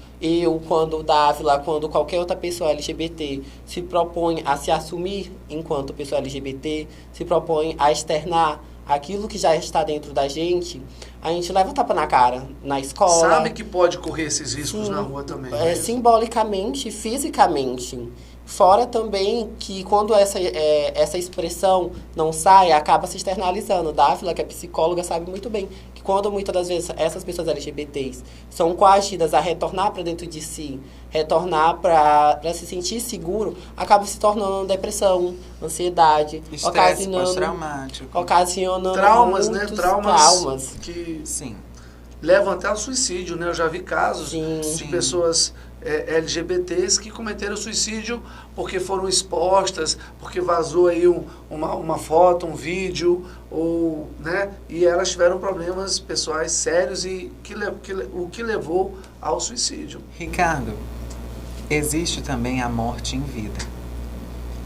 o Dávila, quando qualquer outra pessoa LGBT se propõe a se assumir enquanto pessoa LGBT, se propõe a externar aquilo que já está dentro da gente, a gente leva tapa na cara, na escola. Sabe que pode correr esses riscos na rua também. Né? Simbolicamente, fisicamente. Fora também que quando essa expressão não sai, acaba se externalizando. Dávila, que é psicóloga, sabe muito bem que quando muitas das vezes essas pessoas LGBTs são coagidas a retornar para dentro de si, retornar para se sentir seguro, acaba se tornando depressão, ansiedade, Estresse pós-traumático. ocasionando Traumas, né? muitos Traumas que Sim. levam até ao suicídio, né? Eu já vi casos Sim. de Sim. pessoas LGBTs que cometeram suicídio porque foram expostas, porque vazou aí uma foto, um vídeo, ou, né? E elas tiveram problemas pessoais sérios e o que levou ao suicídio. Ricardo, existe também a morte em vida.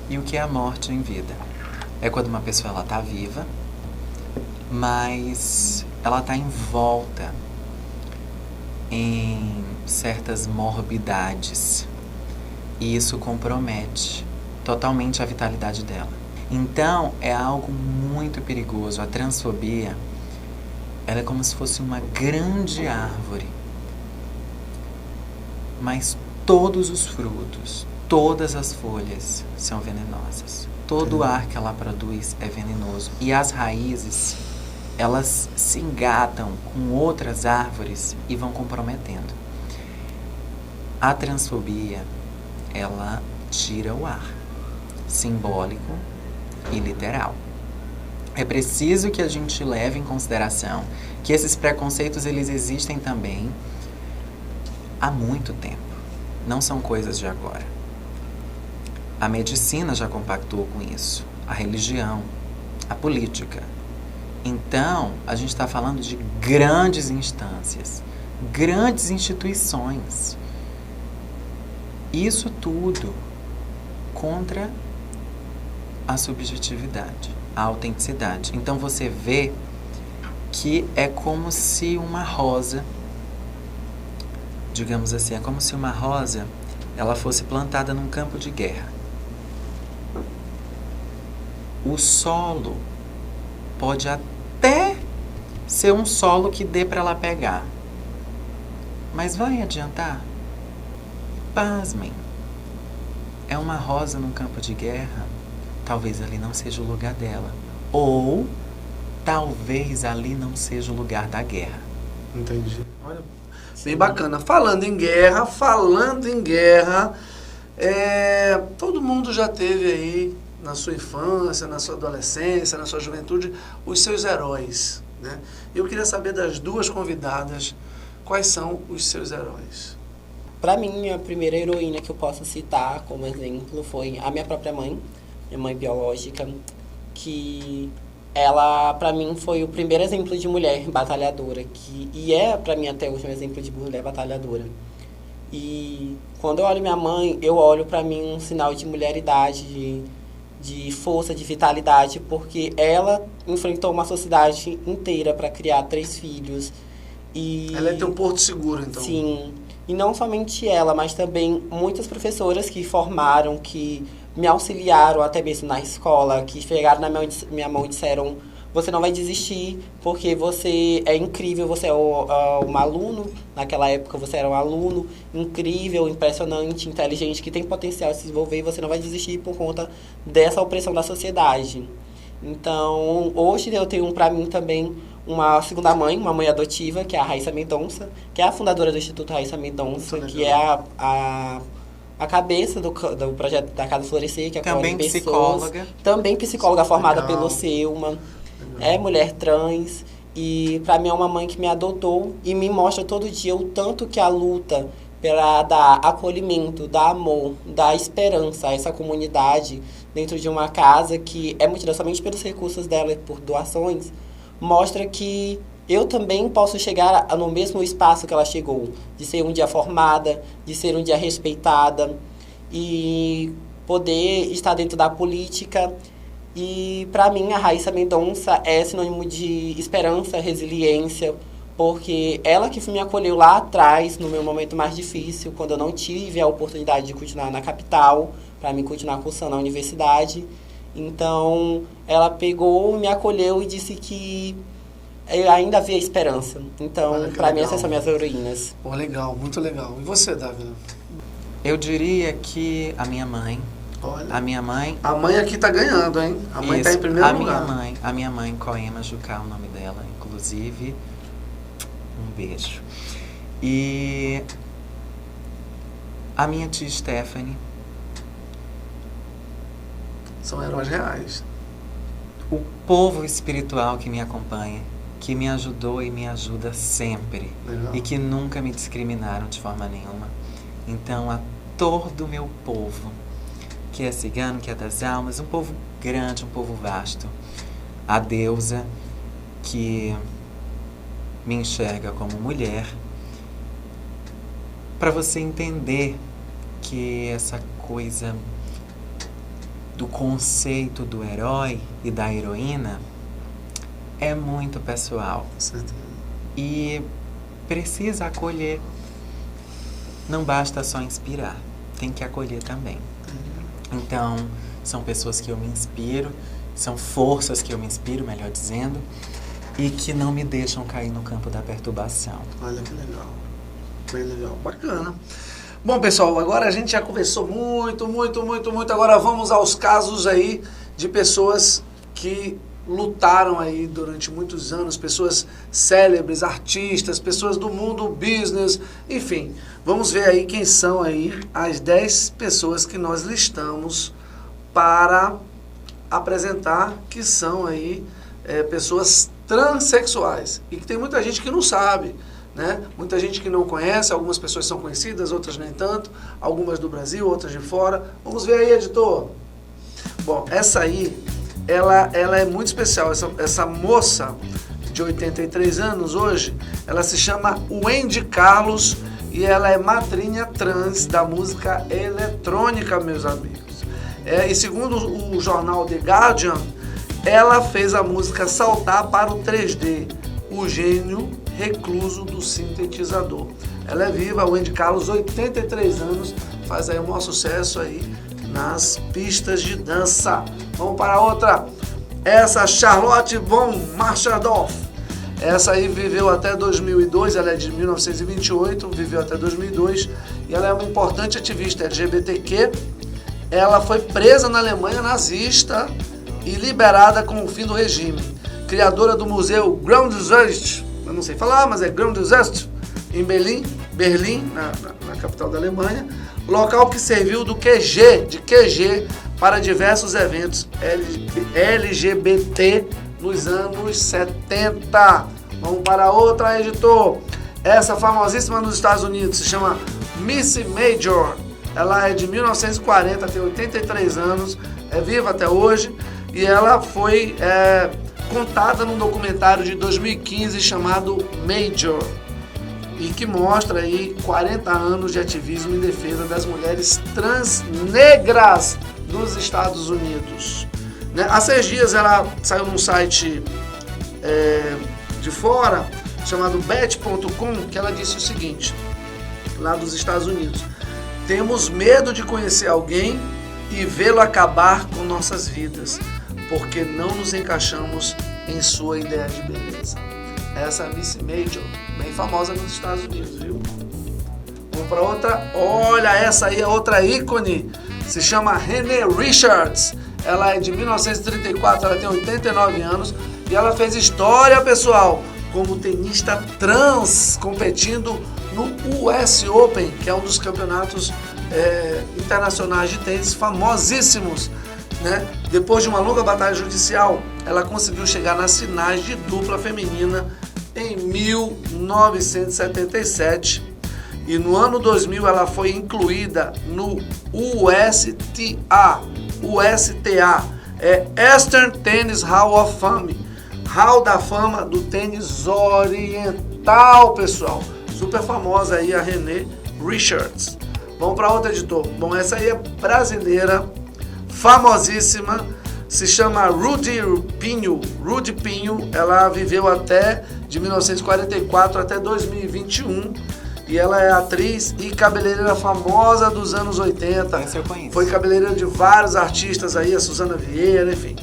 E o que é a morte em vida? É quando uma pessoa está viva, mas ela está envolta em certas morbidades. E isso compromete totalmente a vitalidade dela. Então, é algo muito perigoso. A transfobia, ela é como se fosse uma grande árvore. Mas todos os frutos, todas as folhas são venenosas. Todo o ar que ela produz é venenoso. E as raízes elas se engatam com outras árvores e vão comprometendo. A transfobia, ela tira o ar, simbólico e literal. É preciso que a gente leve em consideração que esses preconceitos, eles existem também há muito tempo. Não são coisas de agora. A medicina já compactou com isso, a religião, a política. Então, a gente está falando de grandes instâncias, grandes instituições. Isso tudo contra a subjetividade, a autenticidade. Então, você vê que é como se uma rosa, digamos assim, é como se uma rosa ela fosse plantada num campo de guerra. O solo pode até ser um solo que dê para ela pegar. Mas vai adiantar? Pasmem. É uma rosa num campo de guerra. Talvez ali não seja o lugar dela. Ou talvez ali não seja o lugar da guerra. Entendi. Olha, bem bacana. Falando em guerra, todo mundo já teve aí na sua infância, na sua adolescência, na sua juventude, os seus heróis, né? Eu queria saber das duas convidadas, quais são os seus heróis? Para mim, a primeira heroína que eu posso citar como exemplo foi a minha própria mãe, minha mãe biológica, que ela, para mim, foi o primeiro exemplo de mulher batalhadora, e é, para mim, até hoje, um exemplo de mulher batalhadora. E quando eu olho minha mãe, eu olho para mim um sinal de mulheridade, de força, de vitalidade, porque ela enfrentou uma sociedade inteira para criar 3 filhos. E ela é teu porto seguro, então. Sim. E não somente ela, mas também muitas professoras que formaram, que me auxiliaram até mesmo na escola, que chegaram na minha mão e disseram: você não vai desistir, porque você é incrível, você é um aluno, naquela época você era um aluno incrível, impressionante, inteligente, que tem potencial de se desenvolver, e você não vai desistir por conta dessa opressão da sociedade. Então, hoje eu tenho para mim também uma segunda mãe, uma mãe adotiva, que é a Raíssa Mendonça, que é a fundadora do Instituto Raíssa Mendonça, que é a cabeça do projeto da Casa Florescer, que acolhe pessoas. Psicóloga. Também psicóloga formada Legal. pelo Selma. É mulher trans. E para mim é uma mãe que me adotou e me mostra todo dia o tanto que a luta para dar acolhimento, dar amor, dar esperança a essa comunidade dentro de uma casa que é mantida somente pelos recursos dela e por doações, mostra que eu também posso chegar no mesmo espaço que ela chegou, de ser um dia formada, de ser um dia respeitada e poder estar dentro da política. E para mim a Raíssa Mendonça é sinônimo de esperança, resiliência, porque ela que me acolheu lá atrás, no meu momento mais difícil, quando eu não tive a oportunidade de continuar na capital, para mim continuar cursando na universidade. Então, ela pegou, me acolheu e disse que eu ainda havia esperança. Então, para mim, essas são minhas heroínas. Pô, legal, muito legal. E você, Davi? Eu diria que a minha mãe. Olha. A minha mãe. A mãe aqui tá ganhando, hein? A mãe Isso, tá em primeiro lugar. A minha mãe, Coema Jucá, é o nome dela, inclusive. Um beijo. E a minha tia Stephanie. São heróis reais. O povo espiritual que me acompanha, que me ajudou e me ajuda sempre. Legal. E que nunca me discriminaram de forma nenhuma. Então, a todo o meu povo, que é cigano, que é das almas, um povo grande, um povo vasto. A deusa que me enxerga como mulher, para você entender que essa coisa do conceito do herói e da heroína é muito pessoal. Certo. E precisa acolher. Não basta só inspirar, tem que acolher também. Então, são pessoas que eu me inspiro, são forças que eu me inspiro, melhor dizendo, e que não me deixam cair no campo da perturbação. Olha que legal. Bem legal. Bacana. Bom, pessoal, agora a gente já conversou muito. Agora vamos aos casos aí de pessoas que lutaram aí durante muitos anos, pessoas célebres, artistas, pessoas do mundo business, enfim. Vamos ver aí quem são aí as 10 pessoas que nós listamos para apresentar, que são aí pessoas transexuais. E que tem muita gente que não sabe, né? Muita gente que não conhece, algumas pessoas são conhecidas, outras nem tanto, algumas do Brasil, outras de fora. Vamos ver aí, editor. Bom, essa aí, ela é muito especial. Essa moça de 83 anos hoje, ela se chama Wendy Carlos e ela é madrinha trans da música eletrônica, meus amigos. E segundo o jornal The Guardian, ela fez a música saltar para o 3D, o gênio recluso do sintetizador. Ela é viva, Wendy Carlos, 83 anos, faz aí o maior sucesso aí nas pistas de dança. Vamos para outra. Essa Charlotte von Marschadorf. Essa aí viveu até 2002, ela é de 1928, viveu até 2002 e ela é uma importante ativista LGBTQ. Ela foi presa na Alemanha nazista e liberada com o fim do regime. Criadora do museu Grundzest, eu não sei falar, mas é Grundzest, em Berlim, na capital da Alemanha, local que serviu de QG para diversos eventos LGBT nos anos 70. Vamos para outra, editor. Essa famosíssima nos Estados Unidos se chama Missy Major. Ela é de 1940, tem 83 anos, é viva até hoje e ela foi contada num documentário de 2015 chamado Major e que mostra aí 40 anos de ativismo em defesa das mulheres trans negras dos Estados Unidos. Há 6 dias ela saiu num site de fora chamado bet.com que ela disse o seguinte, lá dos Estados Unidos: temos medo de conhecer alguém e vê-lo acabar com nossas vidas, porque não nos encaixamos em sua ideia de beleza. Essa é a Missy Major, bem famosa nos Estados Unidos, viu? Vamos para outra. Olha, essa aí é outra ícone. Se chama Renee Richards. Ela é de 1934, ela tem 89 anos e ela fez história, pessoal, como tenista trans, competindo no US Open, que é um dos campeonatos internacionais de tênis famosíssimos, né? Depois de uma longa batalha judicial, ela conseguiu chegar nas finais de dupla feminina em 1977 e no ano 2000 ela foi incluída no USTA, Eastern Tennis Hall of Fame, Hall da Fama do tênis oriental, pessoal. Super famosa aí a Renee Richards. Vamos para outra, editor. Bom, essa aí é brasileira, famosíssima, se chama Rudy Pinho. Rudy Pinho, ela viveu até de 1944 até 2021 e ela é atriz e cabeleireira famosa dos anos 80. Essa eu conheço. Foi cabeleireira de vários artistas aí, a Suzana Vieira, enfim.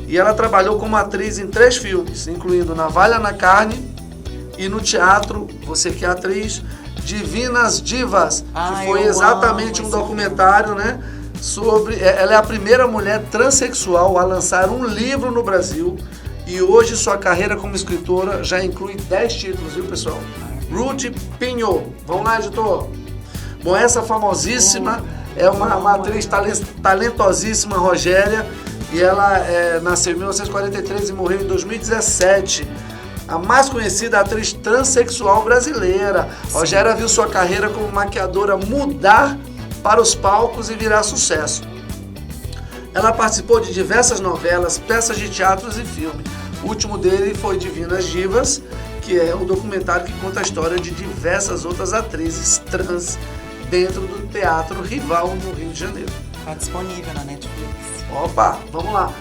E ela trabalhou como atriz em 3 filmes, incluindo Navalha na Carne e no teatro, você que é atriz, Divinas Divas, que foi exatamente um documentário, né? Sobre. Ela é a primeira mulher transexual a lançar um livro no Brasil e hoje sua carreira como escritora já inclui 10 títulos, viu, pessoal? Rudy Pinho. Vamos lá, editor. Bom, essa famosíssima é uma atriz talentosíssima, Rogéria, e ela nasceu em 1943 e morreu em 2017. A mais conhecida atriz transexual brasileira. Rogéria viu sua carreira como maquiadora mudar para os palcos e virar sucesso. Ela participou de diversas novelas, peças de teatros e filme. O último dele foi Divinas Divas, que é um documentário que conta a história de diversas outras atrizes trans dentro do Teatro Rival no Rio de Janeiro. Está disponível na Netflix. Opa, vamos lá.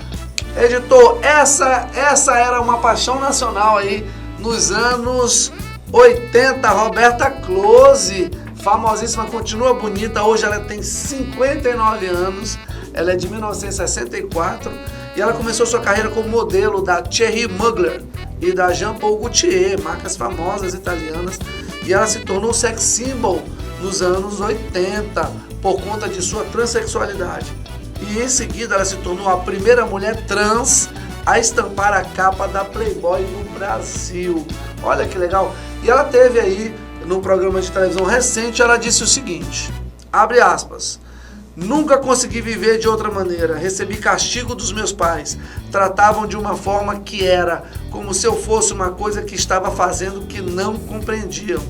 Editor, essa era uma paixão nacional aí nos anos 80, Roberta Close, famosíssima, continua bonita, hoje ela tem 59 anos, ela é de 1964 e ela começou sua carreira como modelo da Thierry Mugler e da Jean Paul Gaultier, marcas famosas italianas, e ela se tornou sex symbol nos anos 80 por conta de sua transexualidade. E em seguida ela se tornou a primeira mulher trans a estampar a capa da Playboy no Brasil. Olha que legal. E ela teve aí, no programa de televisão recente, ela disse o seguinte, abre aspas, nunca consegui viver de outra maneira, recebi castigo dos meus pais, tratavam de uma forma que era como se eu fosse uma coisa que estava fazendo que não compreendiam,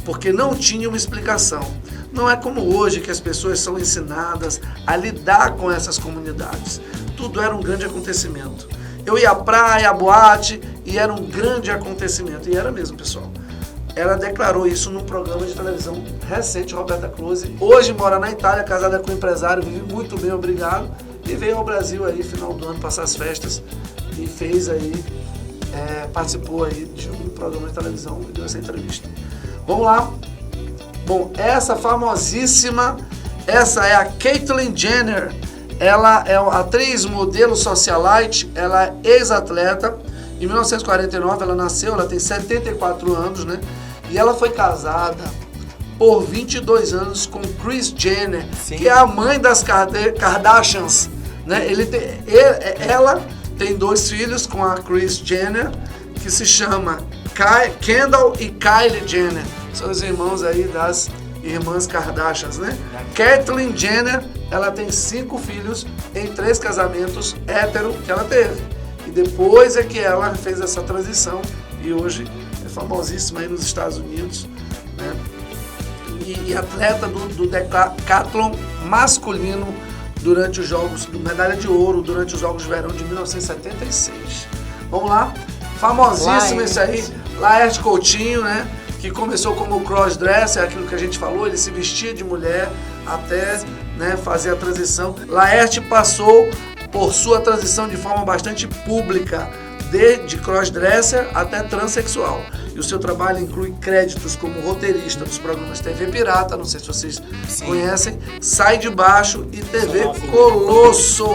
porque não tinha uma explicação. Não é como hoje que as pessoas são ensinadas a lidar com essas comunidades. Tudo era um grande acontecimento. Eu ia à praia, à boate, e era um grande acontecimento. E era mesmo, pessoal. Ela declarou isso num programa de televisão recente, Roberta Close. Hoje mora na Itália, casada com um empresário, vive muito bem, obrigado. E veio ao Brasil aí, final do ano, passar as festas. E fez aí, participou aí de um programa de televisão e deu essa entrevista. Vamos lá. Bom, essa famosíssima, essa é a Caitlyn Jenner. Ela é atriz, modelo, socialite, ela é ex-atleta. Em 1949 ela nasceu, ela tem 74 anos, né? E ela foi casada por 22 anos com Kris Jenner, sim, que é a mãe das Kardashians, né? Ela tem 2 filhos com a Kris Jenner, que se chama Kendall e Kylie Jenner. São os irmãos aí das irmãs Kardashians, né? Caitlyn Jenner, ela tem 5 filhos em 3 casamentos hétero que ela teve. E depois é que ela fez essa transição e hoje é famosíssima aí nos Estados Unidos, né? E atleta do decathlon masculino durante os Jogos, medalha de ouro durante os Jogos de Verão de 1976. Vamos lá? Famosíssimo esse aí, Laerte Coutinho, né? Que começou como crossdresser, aquilo que a gente falou, ele se vestia de mulher até, né, fazer a transição. Laerte passou por sua transição de forma bastante pública, de crossdresser até transexual. E o seu trabalho inclui créditos como roteirista dos programas TV Pirata, não sei se vocês conhecem, Sai de Baixo e TV Colosso.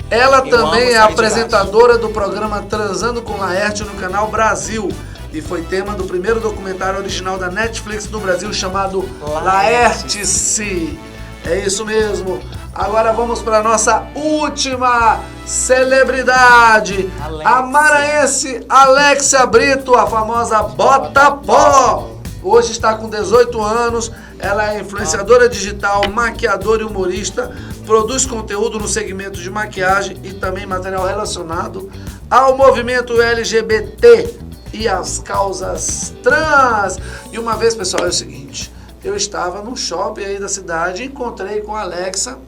Ela também é apresentadora do programa Transando com Laerte no canal Brasil. E foi tema do primeiro documentário original da Netflix no Brasil chamado Laerte-se. É isso mesmo. Agora vamos para a nossa última celebridade. A maranhense Alexia Brito, a famosa Bota-Pó. Hoje está com 18 anos. Ela é influenciadora digital, maquiadora e humorista. Produz conteúdo no segmento de maquiagem e também material relacionado ao movimento LGBT e as causas trans. E uma vez, pessoal, é o seguinte, eu estava num shopping aí da cidade e encontrei com a Alexa.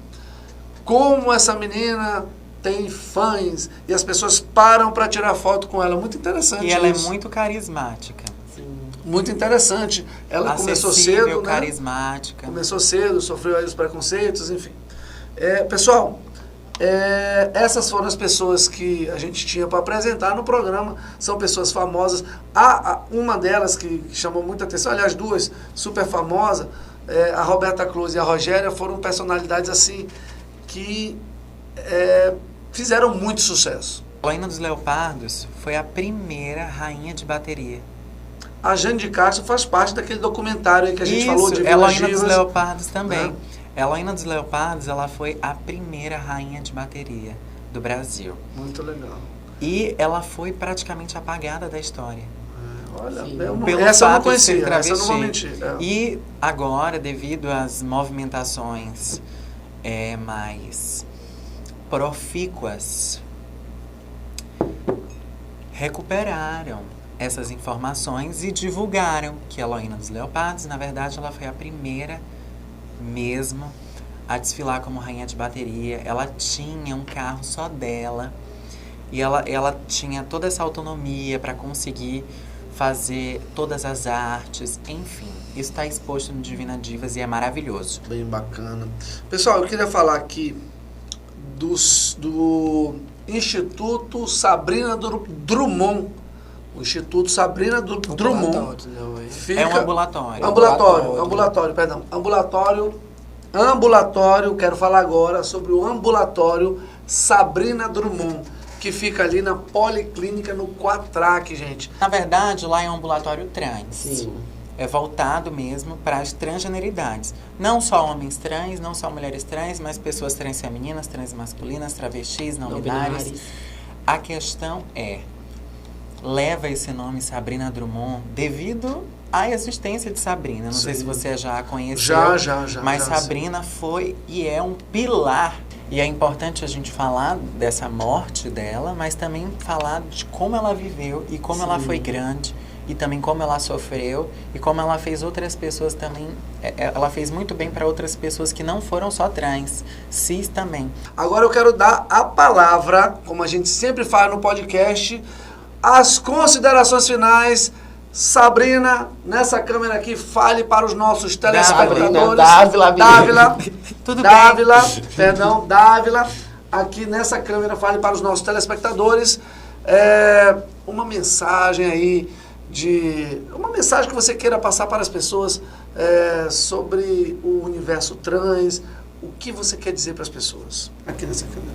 Como essa menina tem fãs e as pessoas param para tirar foto com ela. Muito interessante. E ela é muito carismática. Sim. Muito interessante. Ela começou cedo, né? Carismática. Começou cedo, sofreu aí os preconceitos, enfim. Pessoal, essas foram as pessoas que a gente tinha para apresentar no programa. São pessoas famosas. Uma delas que chamou muita atenção, aliás, 2 super famosas, a Roberta Close e a Rogéria, foram personalidades assim que fizeram muito sucesso. Janaína dos Leopardos foi a primeira rainha de bateria. A Jane de Castro faz parte daquele documentário aí que a gente falou de Janaína dos Leopardos também. Né? Janaína dos Leopardos, ela foi a primeira rainha de bateria do Brasil. Muito legal. E ela foi praticamente apagada da história. Olha, essa eu não conhecia, essa eu não vou mentir. E agora, devido às movimentações mais profícuas, recuperaram essas informações e divulgaram que a Janaína dos Leopardos, na verdade, ela foi a primeira mesmo a desfilar como rainha de bateria. Ela tinha um carro só dela e ela tinha toda essa autonomia para conseguir fazer todas as artes, enfim. Isso está exposto no Divina Divas e é maravilhoso. Bem bacana. Pessoal, eu queria falar aqui do Instituto Sabrina Drummond. O Instituto Sabrina Drummond. É um ambulatório. Ambulatório, quero falar agora sobre o ambulatório Sabrina Drummond, que fica ali na Policlínica no Quatraque, gente. Na verdade, lá é um ambulatório trans. Sim. É voltado mesmo para as transgeneridades. Não só homens trans, não só mulheres trans, mas pessoas trans femininas, trans masculinas, travestis, não binárias. A questão leva esse nome Sabrina Drummond devido à existência de Sabrina. Não sei se você já a conheceu. Já. Mas Sabrina foi e é um pilar. E é importante a gente falar dessa morte dela, mas também falar de como ela viveu e como ela foi grande. E também como ela sofreu e como ela fez outras pessoas também. Ela fez muito bem para outras pessoas que não foram só trans, cis também. Agora eu quero dar a palavra, como a gente sempre faz no podcast, as considerações finais. Sabrina, nessa câmera aqui, fale para os nossos telespectadores. Dávila, aqui nessa câmera, fale para os nossos telespectadores uma mensagem aí, uma mensagem que você queira passar para as pessoas sobre o universo trans. O que você quer dizer para as pessoas aqui nessa câmera?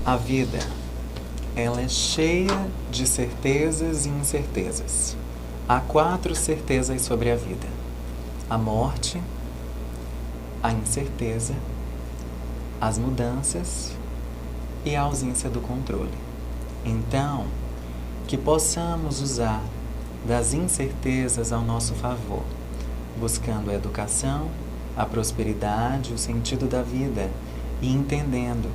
A vida, ela é cheia de certezas e incertezas. Há 4 certezas sobre a vida: a morte, a incerteza, as mudanças e a ausência do controle. Então, que possamos usar das incertezas ao nosso favor, buscando a educação, a prosperidade, o sentido da vida e entendendo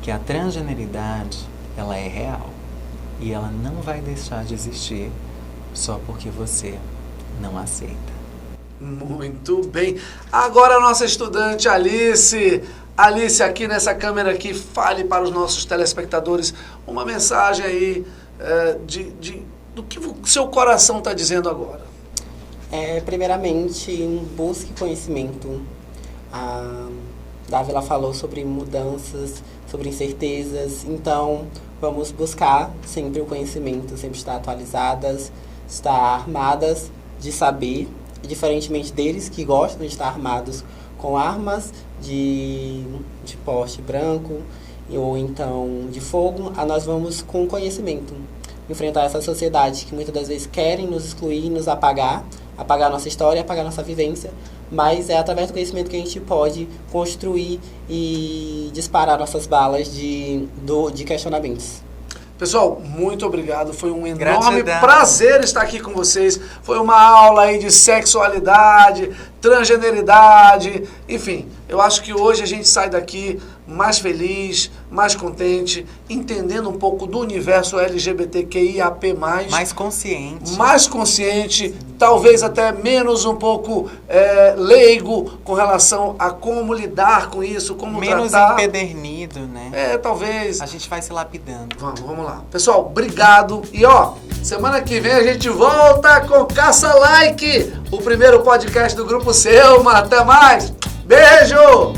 que a transgeneridade, ela é real e ela não vai deixar de existir só porque você não aceita. Muito bem. Agora a nossa estudante Alice. Alice, aqui nessa câmera aqui, fale para os nossos telespectadores uma mensagem aí do que o seu coração está dizendo agora. Primeiramente, busque conhecimento. A Dávila falou sobre mudanças, sobre incertezas, então vamos buscar sempre o conhecimento, sempre estar atualizadas, estar armadas de saber, diferentemente deles que gostam de estar armados com armas de porte branco ou então de fogo. Nós vamos com conhecimento enfrentar essa sociedade que muitas das vezes querem nos excluir, nos apagar nossa história, apagar nossa vivência, mas é através do conhecimento que a gente pode construir e disparar nossas balas de questionamentos. Pessoal, muito obrigado. Foi um enorme prazer estar aqui com vocês. Foi uma aula aí de sexualidade, transgeneridade, enfim. Eu acho que hoje a gente sai daqui mais feliz, mais contente, entendendo um pouco do universo LGBTQIAP+. Mais consciente. Mais consciente, talvez até menos um pouco leigo com relação a como lidar com isso, como menos tratar. Menos empedernido, né? Talvez. A gente vai se lapidando. Vamos lá. Pessoal, obrigado. E semana que vem a gente volta com Caça Like, o primeiro podcast do Grupo Selma. Até mais. Beijo!